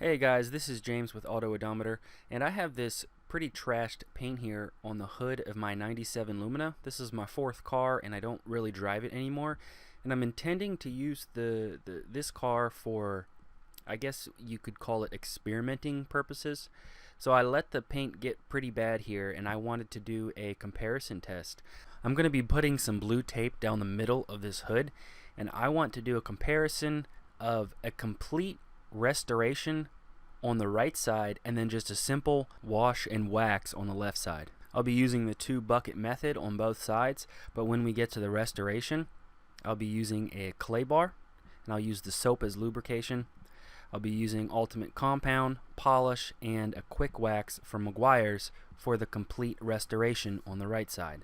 Hey guys, this is James with AutOdometer, and I have this pretty trashed paint here on the hood of my 97 Lumina. This is my fourth car and I don't really drive it anymore, and I'm intending to use this car for, I guess you could call it, experimenting purposes. So I let the paint get pretty bad here and I wanted to do a comparison test. I'm going to be putting some blue tape down the middle of this hood, and I want to do a comparison of a complete restoration on the right side and then just a simple wash and wax on the left side. I'll be using the 2-bucket method on both sides, but when we get to the restoration, I'll be using a clay bar and I'll use the soap as lubrication. I'll be using ultimate compound, polish, and a quick wax from Meguiars for the complete restoration on the right side.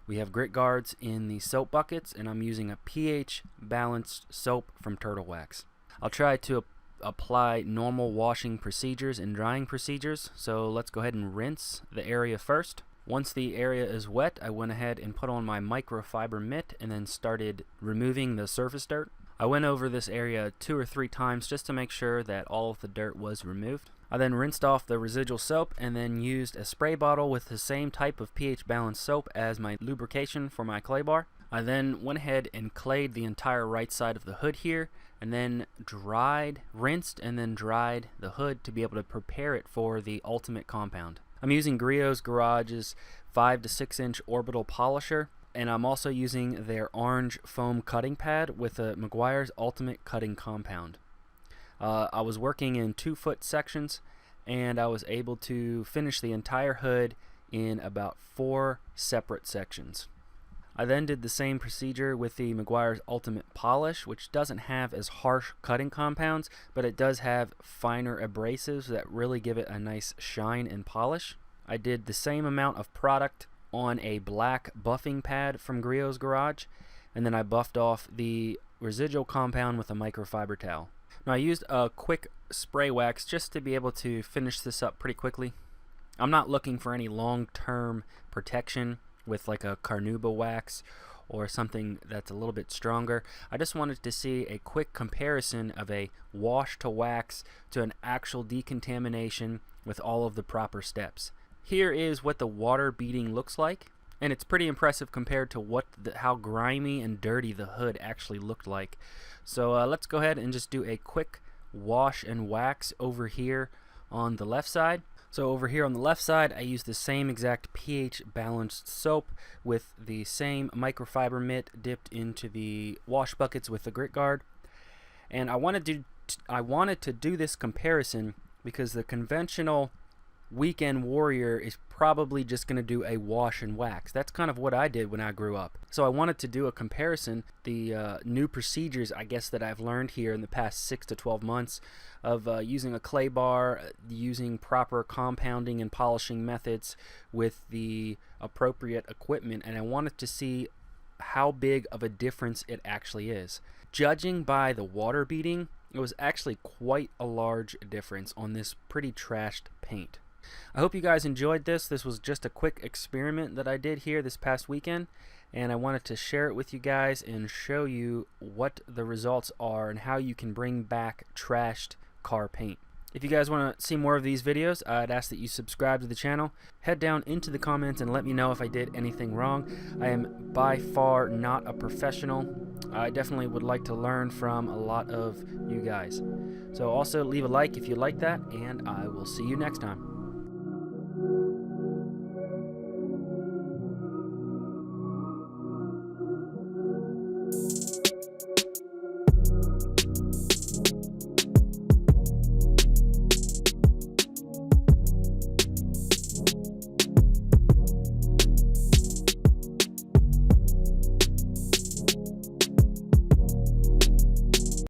We have grit guards in the soap buckets, and I'm using a pH balanced soap from Turtle Wax. I'll try to apply normal washing procedures and drying procedures, so let's go ahead and rinse the area first. Once the area is wet, I went ahead and put on my microfiber mitt and then started removing the surface dirt. I went over this area 2 or 3 times just to make sure that all of the dirt was removed. I then rinsed off the residual soap and then used a spray bottle with the same type of pH balanced soap as my lubrication for my clay bar. I then went ahead and clayed the entire right side of the hood here, and then rinsed and then dried the hood to be able to prepare it for the ultimate compound. I'm using Garage's 5 to 6 inch orbital polisher, and I'm also using their orange foam cutting pad with a Meguiars ultimate cutting compound. I was working in 2-foot sections, and I was able to finish the entire hood in about 4 separate sections. I then did the same procedure with the Meguiars Ultimate Polish, which doesn't have as harsh cutting compounds, but it does have finer abrasives that really give it a nice shine and polish. I did the same amount of product on a black buffing pad from Garage, and then I buffed off the residual compound with a microfiber towel. Now I used a quick spray wax just to be able to finish this up pretty quickly. I'm not looking for any long-term protection with like a carnauba wax or something that's a little bit stronger. I just wanted to see a quick comparison of a wash to wax to an actual decontamination with all of the proper steps. Here is what the water beading looks like, and it's pretty impressive compared to how grimy and dirty the hood actually looked like. So let's go ahead and just do a quick wash and wax over here on the left side. So over here on the left side, I used the same exact pH balanced soap with the same microfiber mitt dipped into the wash buckets with the grit guard. And I wanted to do this comparison because the conventional weekend warrior is probably just going to do a wash and wax. That's kind of what I did when I grew up. So I wanted to do a comparison, the new procedures I guess that I've learned here in the past 6 to 12 months of using a clay bar, using proper compounding and polishing methods with the appropriate equipment, and I wanted to see how big of a difference it actually is. Judging by the water beading, it was actually quite a large difference on this pretty trashed paint. I hope you guys enjoyed this. This was just a quick experiment that I did here this past weekend, and I wanted to share it with you guys and show you what the results are and how you can bring back trashed car paint. If you guys want to see more of these videos, I'd ask that you subscribe to the channel. Head down into the comments and let me know if I did anything wrong. I am by far not a professional. I definitely would like to learn from a lot of you guys. So also leave a like if you like that, and I will see you next time.